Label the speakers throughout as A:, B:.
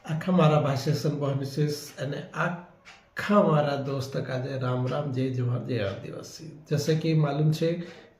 A: आखा मारा भाषेसन बहनिशेष અને आखा मारा दोस्त का जय राम राम जय जोहर जय आदिवासी। जैसे कि मालूम है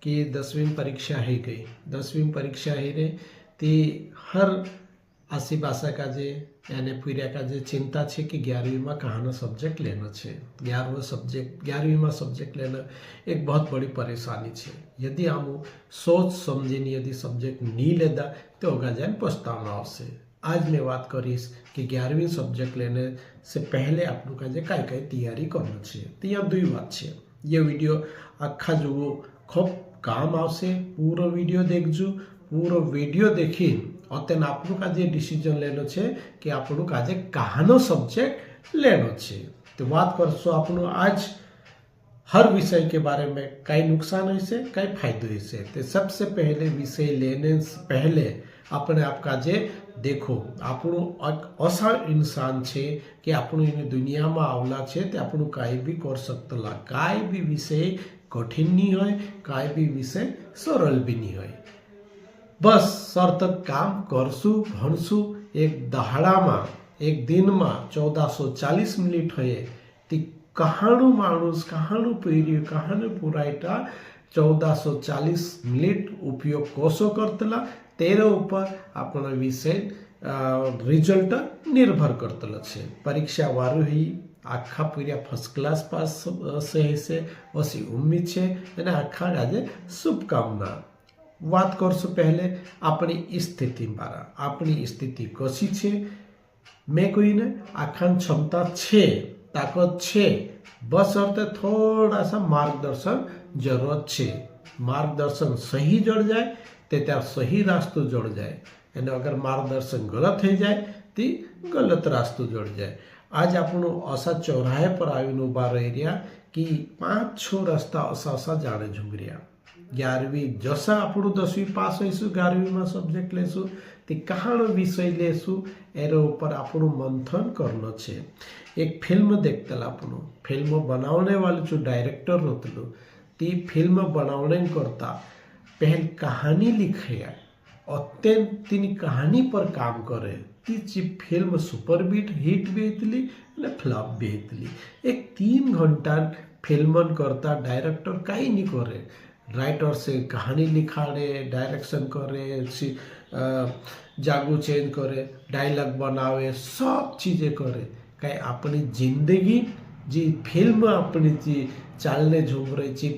A: कि 10वीं परीक्षा ही गई, 10वीं परीक्षा ही रे ती हर आसी भाषा का जे यानी पूरा का जे चिंता है कि 11वीं में कहाँ सब्जेक्ट लेना है। 11वीं में सब्जेक्ट लेना एक बहुत बड़ी परेशानी है। यदि हम सोच समझीने यदि सब्जेक्ट नहीं लेता तो होगा जाए पछतावा आवशे। आज मैं बात करीश कि 11वीं सब्जेक्ट लेने से पहले आपनु का जे कई तैयारी करना चाहिए। तो यहाँ दुई बात है। ये वीडियो आखा जुओ खूब काम आवशे। पूरो वीडियो देखजो, पूरो वीडियो देखी और आपनु का जे डिसीजन लेनो छे कि आपनु का जे कहानो सब्जेक्ट लेनो छे। तो बात करशो आपनु आज हर विषय के बारे में कई नुकसान है कई फायदो है। तो सबसे पहले विषय लेने से पहले अपने आपका जे देखो આપણું असा इंसान छे कि આપણું इन दुनिया में आवला छे ते આપણું काई भी कर सकतला। काई भी विषय कठिन नहीं होय, काई भी विषय सरल भी नहीं होय। बस शर्त काम करसु भणसु एक दहाड़ा में एक दिन में 1440 मिनिट होए ती कहाणु माणूस कहाणु पीढ़ी कहाणु पुरायटा 1440 मिनिट उपयोग कोसो करतला तेरे ऊपर अपना विषय रिजल्ट निर्भर करतलो छे। परीक्षा वारू ही आखा पूरा फर्स्ट क्लास पास से असी उम्मीद छे अने आखा आज शुभकामना। बात करशु पहले अपनी स्थिति बारा अपनी स्थिति कशी छे। मैं कोई ने आखा क्षमता छे ताकत छे, बस अर्थे थोड़ा सा मार्गदर्शन जरूरत छे। मार्गदर्शन सही जड़ जाए ते त्यार सही रास्तो जड़ जाए અને अगर मार्गदर्शन गलत થઈ જાય તે गलत रास्तो जड़ जाए। आज આપણું असा चौराहे पर आવીને ઊભા રહી રહ્યા कि 5-6 रस्ता असा जाने झुमरिया। 11वीं जसा આપણું 10वीं पास होईशु 11वीं में सब्जेक्ट लेशु ते कहानो विषय लेशु एरो ऊपर આપણું मंथन करनो छे। एक फिल्म देखतला આપણું फिल्म बनावने वाले जो डायरेक्टर होतलो ती फिल्म बनावने करता पहल कहानी लिखे अत्यंत तीनी कहानी पर काम करे ती फिल्म सुपर हिट भी हेतली फ्लॉप भी हेतली। एक 3 घंटा फिल्म करता डायरेक्टर कई नहीं करे। राइटर से कहानी लिखाड़े, डायरेक्शन करे, जागू चेंज करे, डायलॉग बनावे, सब चीज़ें करे। कई अपनी जिंदगी जी फिल्म अपनी जी चालने झूम रही थी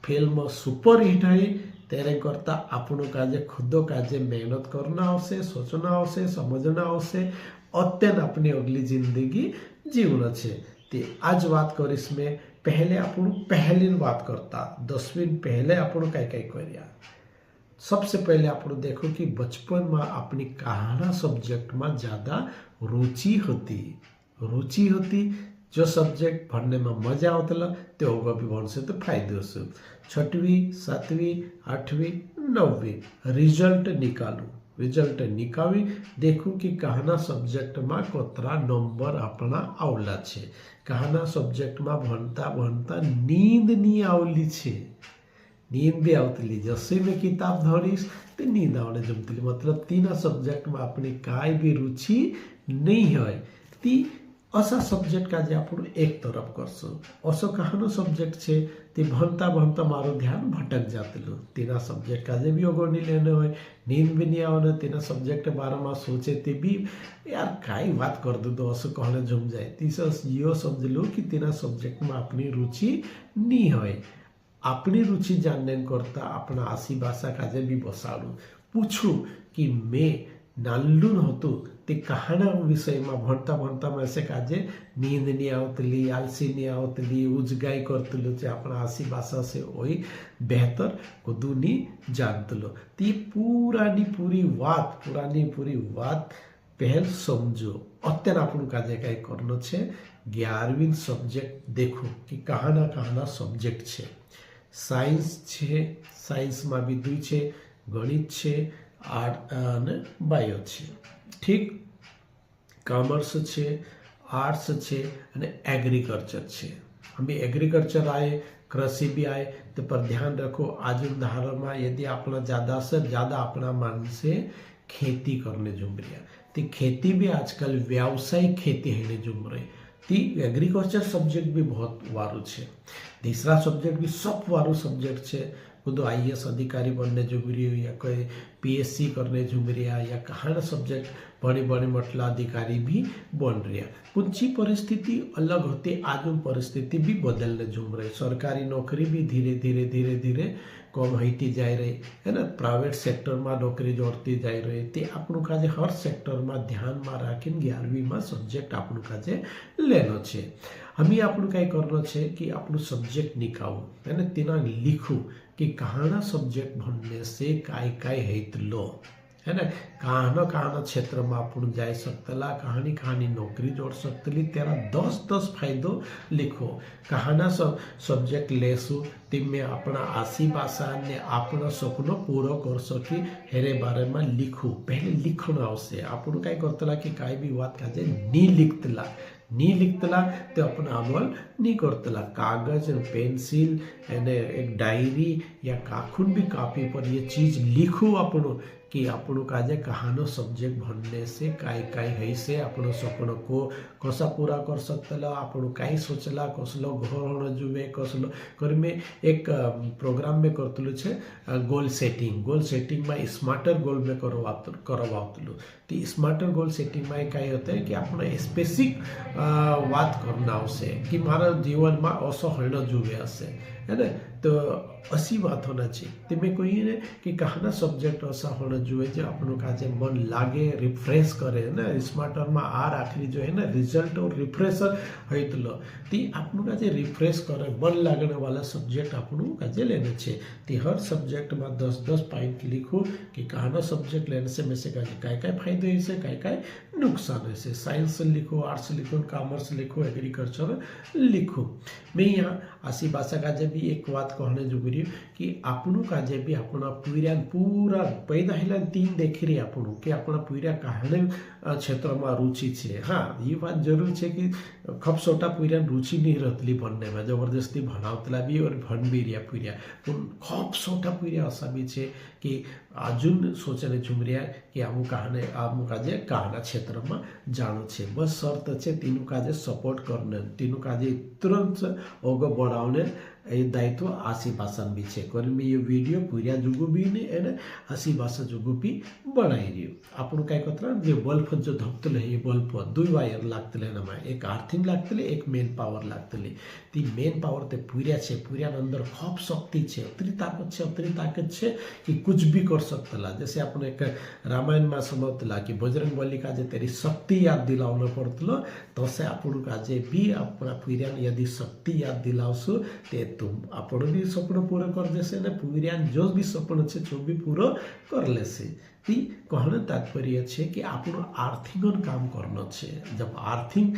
A: फिल्म सुपर हिट है तेरे करता आपनो काजे खुदो काजे मेहनत करना आवशे, सोचना आवशे, समझना आवशे, अत्यंत अपनी अगली जिंदगी जीवना छे। ते आज बात करीश में पहले आपनु पहली बात करता 10वीं पहले आपनु कई कर्या। सबसे पहले आपनु देखो कि बचपन में अपनी कहाना सब्जेक्ट में ज़्यादा रुचि होती जो सब्जेक्ट पढ़ने में मजा आवतला ते होगा भी भणशे तो फायदो छे। 6वीं 7वीं 8वीं 9वीं रिजल्ट निकाली देखूँ कि कहाना सब्जेक्ट में कोतरा नंबर अपना आवला छे। कहाना सब्जेक्ट में भणता नींद नहीं आवली छे। नींद भी आवतली जसे में किताब धरीश तो नींद आवने जमतली। मतलब 3 सब्जेक्ट में अपनी काई भी रुचि नहीं होय ती असा सब्जेक्ट का जे आपण एक तरफ करशो। असो कहानो सब्जेक्ट छे ते भणता मारो ध्यान भटक जातलो। 3 सब्जेक्ट का जे भी अगर नहीं लेने होय नींद भी नहीं आवने 3 सब्जेक्ट बारे में सोचे ते भी यार काई बात कर दो तो असो कहने जम जाए। तीसरा यो समझ लो कि 3 सब्जेक्ट में अपनी रुचि नहीं होय। अपनी रुचि जानने करता अपना आसी भाषा का जे भी बसाड़ू पूछू कि मैं नाल्लू होतो ते कहाना विषय में भणता में से काजे नींद नहीं आवतली, आलसी नहीं आवतली, उजगाई करतलो जे अपना आसी भाषा से वही बेहतर कदू नहीं जानतलो। ती पुरानी पूरी बात पहल समझो। अत्यंत आपन काजे कई करनो छे 11वीं सब्जेक्ट देखो कि कहाना सब्जेक्ट छे। साइंस छे, साइंस में भी 2 छे, गणित छे, आर्ट अने बायो छे। ठीक, कॉमर्स छे, आर्ट्स छे अने एग्रीकल्चर छे। हम एग्रीकल्चर आए, कृषि भी आए तो पर ध्यान रखो आज उदाहरण में यदि अपना ज़्यादा से ज़्यादा अपना मन से खेती करने जुमरिया ती खेती भी आजकल व्यावसायिक खेती है जुम रही ती एग्रीकल्चर सब्जेक्ट भी बहुत वारू है। तीसरा सब्जेक्ट भी सब वारू सब्जेक्ट है। खुद IAS अधिकारी बनने जुमरी हो या कोई PSC करने जुमरिया या कहाँ सब्जेक्ट बड़े बड़े मतला अधिकारी भी बन रही है। कुछ परिस्थिति अलग होती, आज परिस्थिति भी बदलने झूम रही। सरकारी नौकरी भी धीरे धीरे धीरे धीरे कम होती जा रही है ना। प्राइवेट सेक्टर में नौकरी जोड़ती जा रही ते आपणु काजे हर सेक्टर में ध्यान में राखीने 11वी में सब्जेक्ट आपणु काजे लेनो छे। हमें आपणु कई करनो छे कि आपणु सब्जेक्ट निकालू है ना, तेना लिखू कि कहाना सब्जेक्ट भणने से काय काय हेतलो है ना। कहाना क्षेत्र में आपण जाई सकतला, कहानी नौकरी जोड़ सकतली, तेरा 10 फायदो लिखो। कहाना सब्जेक्ट लेसु तिम्मे अपना आसी भाषा ने अपना सपनो पूरा कर सकी हेरे बारे में लिखू। पहले लिखना आवश्य। आपण काय करतला कि काय भी बात काजे नी लिखतला तो अपना अमल नहीं करतला। कागज पेंसिल एने एक डायरी या काखुन भी कापी पर ये चीज लिखू आपणो कि आपणो काजे कहानो सब्जेक्ट भणने से काय है से आपणो सपनो को कसा पूरा कर सकतला, आपणो काय सोचला, कसलो घर होणं जुवे, कसलो कर में एक प्रोग्राम में करतलो छे गोल सेटिंग में स्मार्टर गोल में करवातलो। ती स्मार्टर गोल सेटिंग में काय होता है कि आपण स्पेसिफिक बात करना आवश्य कि मारा जीवन में असो होणं जुवे हसे है ना। तो असी बात होना चाहिए। तो मैं कोई ने कि कहाना सब्जेक्ट ऐसा होना जुए जो आपनों का जे मन लागे रिफ्रेश करे है ना। स्मार्टर में आखिरी जो है ना रिजल्ट और रिफ्रेशर है तो आपनों का जे रिफ्रेश करे मन लगने वाला सब्जेक्ट आपनों का जे लेने छे। ती हर सब्जेक्ट में 10 पॉइंट लिखो कि कहाना सब्जेक्ट लेने से में से काय फायदे है से काय नुकसान है से। साइंस लिखो, आर्ट्स लिखो, कॉमर्स लिखो, एग्रीकल्चर लिखो। मैं यहाँ आसी भाषा का जे भी एक बात कहने जुगरी कि आपणु का जे भी अपना पूरा पैदा हेला 3 देखी रही आपणु कि अपना पूरा कहानी क्षेत्र में रुचि छे। हाँ ये बात जरूर है कि खपसोटा पूरा रुचि नहीं रहती भणने में, जबरदस्ती भणावतला भी और भण भी रिया पूरा खपसोटा पूरा असा भी है कि अजुन सोचने झुमरिया कि आमु काजे कहाना क्षेत्र में जानो छे। बस शर्त है तीनों काजे सपोर्ट करने, तीनों काजे तुरंत आगे बढ़ाने ये दायित्व आसी भाषा भी है। कर मैं ये वीडियो पूरा जुगु भी नहीं है ना आसी भाषा जुगु भी बनाई रही आपन काय कतरा जे बल्ब जो धपतले ये बल्ब 2 वायर लागतले ना, एक आर्थिंग लागतले एक मेन पावर लागतले। ती मेन पावर ते पूरा छे, पूरा अंदर खूब शक्ति छे, उतरी ताकत छे कि कुछ भी कर सकतला। जैसे आपने एक रामायण में समझतला कि बजरंग बली का जे तेरी शक्ति याद दिलाउन पड़तलो, तो से आपन का जे भी अपना पूरा यदि शक्ति याद दिलावसु ते तुम आपण भी सपन पूरा कर देसे ने पूरा जो भी सपन छे जो भी पूरा कर लेसे। ती कहने तात्पर्य छे कि आपण आर्थिक काम करना छे। जब आर्थिक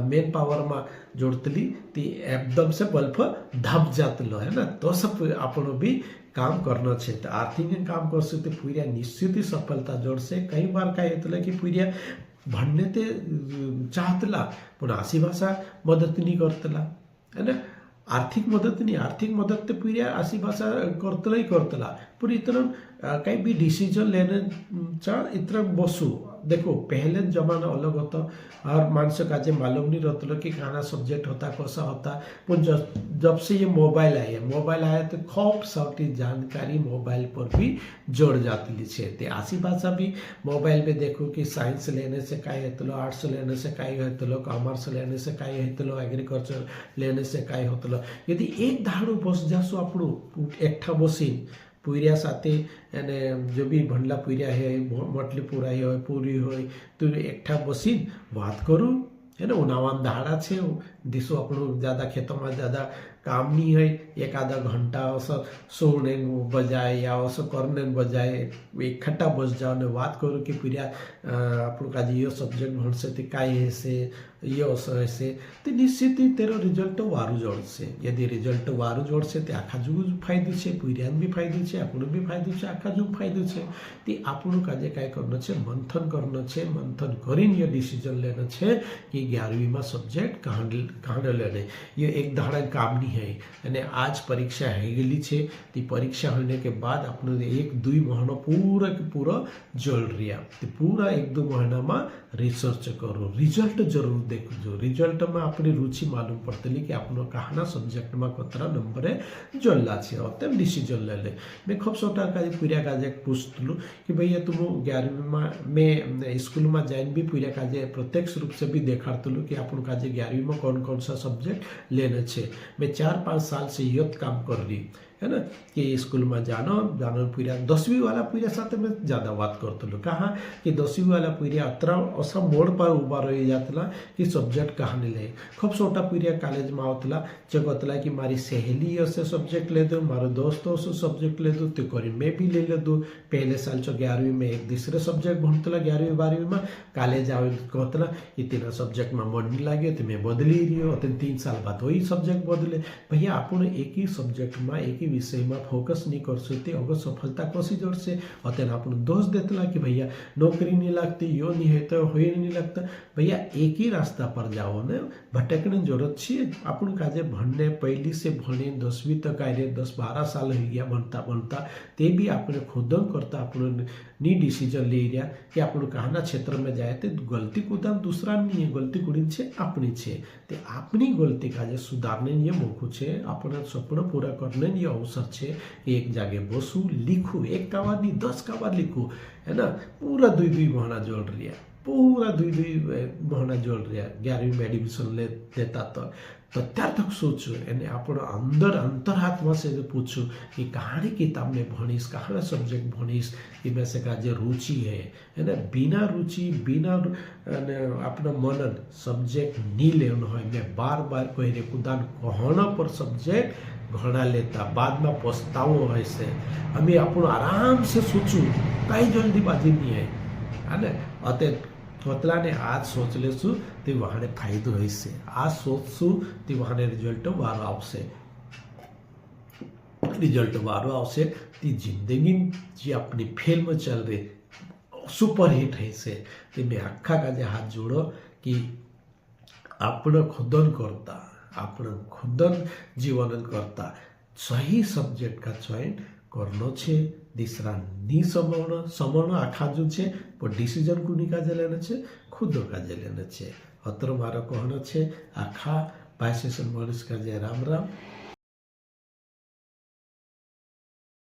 A: मेन पावर में जोड़तली ती एकदम से बल्ब धप जातलो है ना, तो सब आपण भी काम करना छे। तो आर्थिक काम करसे तो पूरा निश्चित ही सफलता जोड़ से। कई बार काय होतला कि पूरा भणने ते चाहतला पण आसी भाषा मदत नहीं करतला है ना। आर्थिक मदत ते पूरा आसी भाषा करतला पर इतना कहीं भी डिसीजन लेने इतना बसू। देखो पहले जमाना अलग होता और मानस का जे मालूम नहीं रहता कि खाना सब्जेक्ट होता कैसा होता। पर जब से ये मोबाइल आया तो खूब सारी जानकारी मोबाइल पर भी जोड़ जाती है। ते आसी भाषा भी मोबाइल में देखो कि साइंस लेने से काय हेतलो, आर्ट्स लेने से काय हेतलो, कॉमर्स लेने से काय हेतलो, एग्रीकल्चर लेने से काय होतलो। यदि एक धाड़ू बस जासु आपणु एकठा बसीन पूरिया साथे एने जो भी भंडला पूरिया है मटली पूराई हो पूरी हो तो एकठा बसीन बात करूँ है ना। उनावान दाड़ा छे दिसो आपणो ज़्यादा खेतों में ज़्यादा काम नहीं है, एक आधा घंटा ऐसा सोने बजाय या ऐसा करने बजाय इकट्ठा बस जाओ ने बात करो कि पूरा आपको का ये सब्जेक्ट भण से काय है से ये ऐसे तो निश्चित ही तेरो रिजल्ट वारू जोड़ से। यदि रिजल्ट वारू जोड़ से तो आखा जुग फायदे छे, पूरियान भी फायदे छे, आपनो भी फायदे छे, आखा जुग फायदे छे। ती आपनो काजे काय करनो छे, मंथन करनो छे। मंथन करीने ये डिसीजन लेनो छे कि 11वी में सब्जेक्ट કાંડો લેને ये एक धाड़ा काम नहीं है અને आज परीक्षा है गेली છે ती परीक्षा होने के बाद अपने एक दुई महीना पूरा के पूरा जल रिया ते पूरा एक दो महीना में रिसर्च करो रिजल्ट जरूर देखो रिजल्ट में अपनी रुचि मालूम पड़ती कि आपनो कहाना सब्जेक्ट में कतरा नंबर जल्ला छे अतः डिसीजन ले ले मैं खूब सोटा का पूरा का पूछतलु कि भैया तुम 11वीं में स्कूल में जाइन भी पूरा का प्रत्यक्ष रूप से भी देखाड़तलु कि आपन का 11वीं में कौन कौन सा सब्जेक्ट लेने छे मैं 4-5 साल से यह काम कर रही है ना कि स्कूल में जानो पूरा 10वीं वाला पूरा साथ में ज़्यादा बात करतलु कहाँ कि 10वीं वाला पूरा अतरा असा मोड़ पर उभा रही जाता कि सब्जेक्ट कहाँ नहीं ले खूब छोटा पूरा कॉलेज में आउतला कहतला कि मारी सहेली से सब्जेक्ट ले दो मारो दोस्तों से सब्जेक्ट ले दो तो करी मैं भी ले दो पहले साल 11वीं में एक दूसरे सब्जेक्ट भणतला 11वीं 12वीं में कॉलेज आवे कहतला कि तीन सब्जेक्ट में मन नहीं लगे तो मैं बदली रही हो 3 साल बाद वही सब्जेक्ट बदले भैया आपण एक ही सब्जेक्ट में एक ही विषय में फोकस नहीं कर सकते अगर सफलता कसी जोर से अतः अपन दोष देतला कि भैया नौकरी नहीं लगती यो नहीं है तो हो नहीं लगता भैया एक ही रास्ता पर जाओ ने भटकने जरूरत छे अपन काजे भणने पहली से भणे 10वीं तक आए 10-12 साल हो गया बनता ते भी आपने खुद करता अपन नी डिसीजन ले लिया कि अपन कहना क्षेत्र में जाए तो गलती कुदा दूसरा नहीं है गलती कुड़ी छे अपनी छे ते अपनी गलती काजे सुधारने ये मौको छे अपना सपना पूरा करने ये अवसर छे एक जगह बसू लिखू 1 का बाद नहीं 10 का बाद लिखू है ना पूरा 2 महीना जोड़ रिया पूरा 2 महीना जोड़ रिया 11वीं में एडमिशन लेता तो त्यार तक सोचो एने आपण अंदर अंतरात्मा से पूछो कि कहानी किताब में भणीश कहाँ सब्जेक्ट भणीश कि मैं से का जो रुचि है ना बिना रुचि बिना अपना मनन सब्जेक्ट नहीं लेना है मैं बार बार कह रहे कुदान कहना पर सब्जेक्ट घना लेता बाद में पछताओ ऐसे हमें अपन आराम से सोचू कई जल्दीबाजी नहीं है ना अतः तोतला ने आज सोच लेशु ते वहाने फायदो हईसे आज सोचशु ते वहाने रिजल्ट वारो आवशे रिजल्ट वारो आवशे ती जिंदगी जी अपनी फिल्म चल रही सुपर हिट हईसे ते मैं आखा का हाथ जोड़ो कि आपण खुदन करता आपण खुदन जीवन करता सही सब्जेक्ट का चयन करनो छे दूसरा नी समर्ण आखा जो छे पर डिसीजन कुनी काजे लेने छे खुद काजे लेने छे अत्र मारो कहना छे आखा भाई सेशन मनीष काजे राम राम।